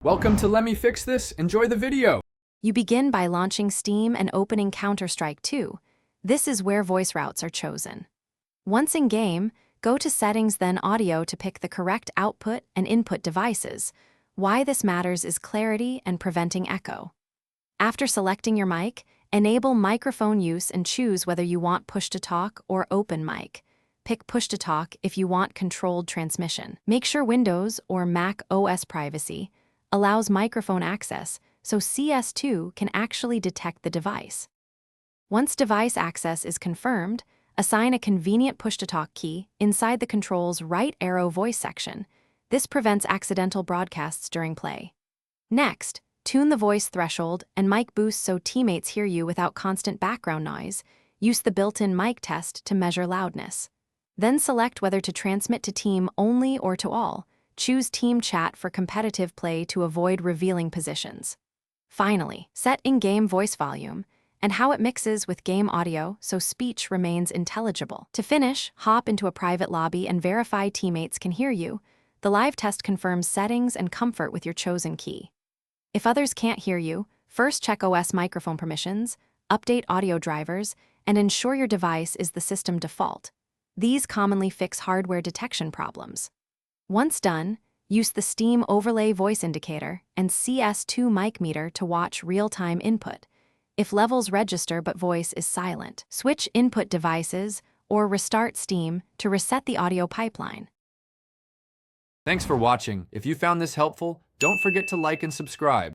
Welcome to Let Me Fix This. Enjoy the video. You begin by launching Steam and opening Counter-Strike 2. This is where voice routes are chosen. Once in-game, go to Settings then Audio to pick the correct output and input devices. Why this matters is clarity and preventing echo. After selecting your mic, enable microphone use and choose whether you want push-to-talk or open mic. Pick push-to-talk if you want controlled transmission. Make sure Windows or Mac OS privacy allows microphone access, so Cs2 can actually detect the device. Once device access is confirmed, assign a convenient push-to-talk key inside the control's right arrow voice section. This prevents accidental broadcasts during play. Next, tune the voice threshold and mic boost so teammates hear you without constant background noise. Use the built-in mic test to measure loudness. Then select whether to transmit to team only or to all. Choose Team Chat for competitive play to avoid revealing positions. Finally, set in-game voice volume and how it mixes with game audio so speech remains intelligible. To finish, hop into a private lobby and verify teammates can hear you. The live test confirms settings and comfort with your chosen key. If others can't hear you, first check OS microphone permissions, update audio drivers, and ensure your device is the system default. These commonly fix hardware detection problems. Once done, use the Steam Overlay Voice Indicator and Cs2 mic meter to watch real-time input. If levels register but voice is silent, switch input devices or restart Steam to reset the audio pipeline. Thanks for watching. If you found this helpful, don't forget to like and subscribe.